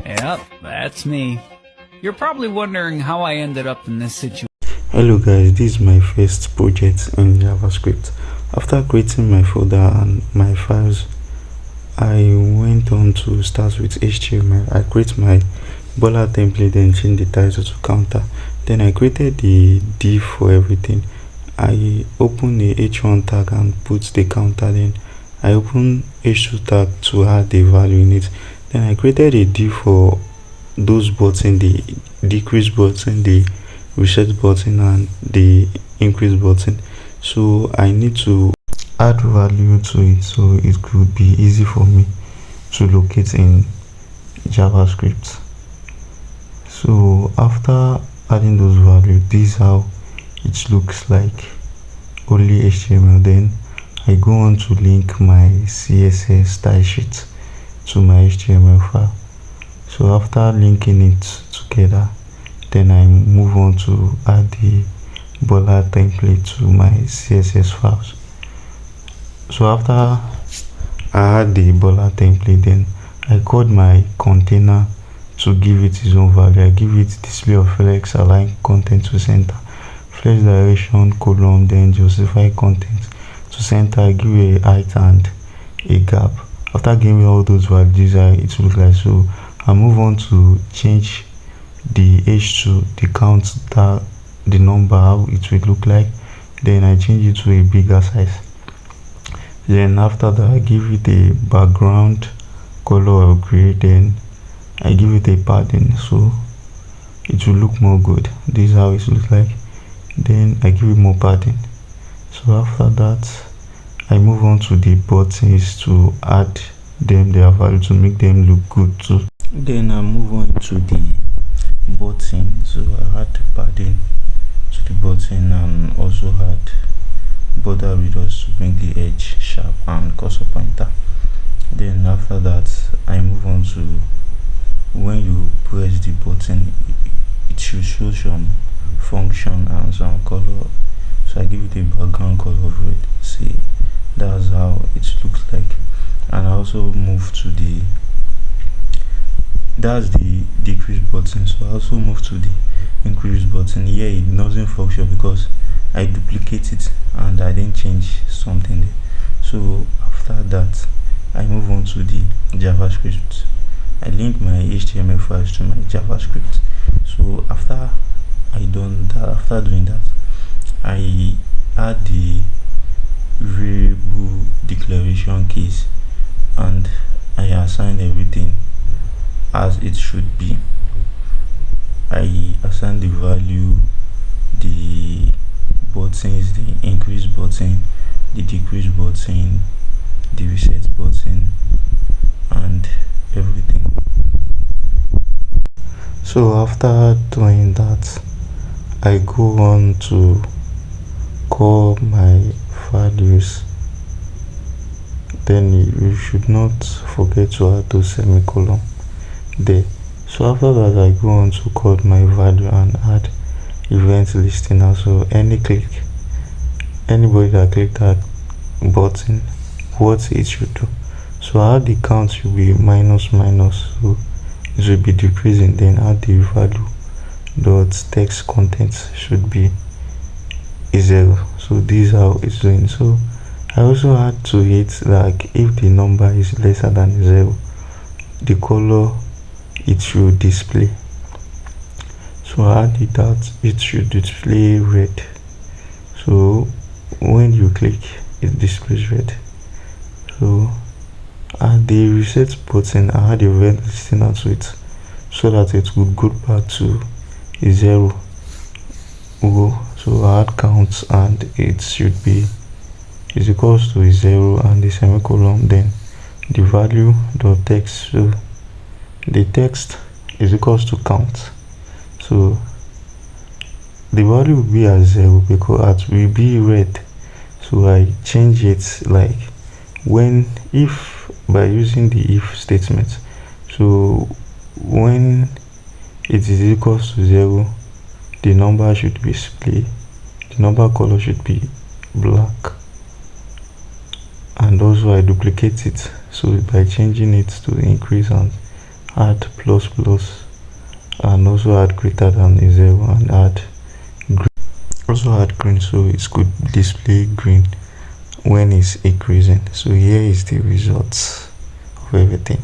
Yep, that's me. You're probably wondering how I ended up in this situation. Hello guys, this is my first project in JavaScript. After creating my folder and my files, I went on to start with HTML. I create my Bola template, then change the title to counter. Then I created the div for everything. I open the h1 tag and put the counter. Then I open h2 tag to add the value in it. Then I created a div for those buttons, the decrease button, the reset button, and the increase button. So I need to add value to it so it could be easy for me to locate in JavaScript. So after adding those values, this is how it looks like, only HTML. Then I go on to link my CSS style sheet to my HTML file. So after linking it together, then I move on to add the Bola template to my CSS files. So after I add the Bola template, then I code my container to give it its own value. I give it display of flex, align content to center, flex direction, column, then justify content to center. I give a height and a gap. After giving all those values, it will look like so. I move on to change the h2, the count, that the number, how it will look like. Then I change it to a bigger size. Then after that, I give it a background color of gray. Then I give it a padding so it will look more good. This is how it looks like. Then I give it more padding. So after that, I move on to the buttons to add them their value to make them look good too. Then I move on to the button. So I add padding to the button and also add border radius to make the edge sharp and cursor pointer. Then after that, I move on to when you press the button, it should show some function and some color. So I give it a background color of red. See, that's how it looks like. And I also move to the, that's the decrease button. So I also move to the increase button. Here it doesn't function because I duplicate it and I didn't change something there. So after that, I move on to the JavaScript. I link my HTML files to my JavaScript. So after doing that, I add the variable declaration keys and I assign everything as it should be. I assign the value, the buttons, the increase button, the decrease button, the reset button, and everything. So after doing that, I go on to call my values. Then you should not forget to add those semicolon there. So after that, I go on to call my value and add event listing. Also anybody that click that button, what it should do. So add the count should be minus, so it will be decreasing. Then add the value dot text content should be 0. So this is how it's doing. So I also add to it, like if the number is lesser than 0, the color it should display. So I add it that it should display red. So when you click, it displays red. So at the reset button, I add the event listing to it so that it would go back to 0. So I add counts and it should be is equals to 0 and the semicolon. Then the value dot text, so the text is equals to count. So the value will be at 0 because it will be red. So I change it like if by using the if statement. So when it is equals to 0, the number should be display, the number color should be black. And also I duplicate it, so by changing it to increase and add plus plus, and also add greater than a 0, and add green. Also add green, so it could display green when it's increasing. So here is the results of everything.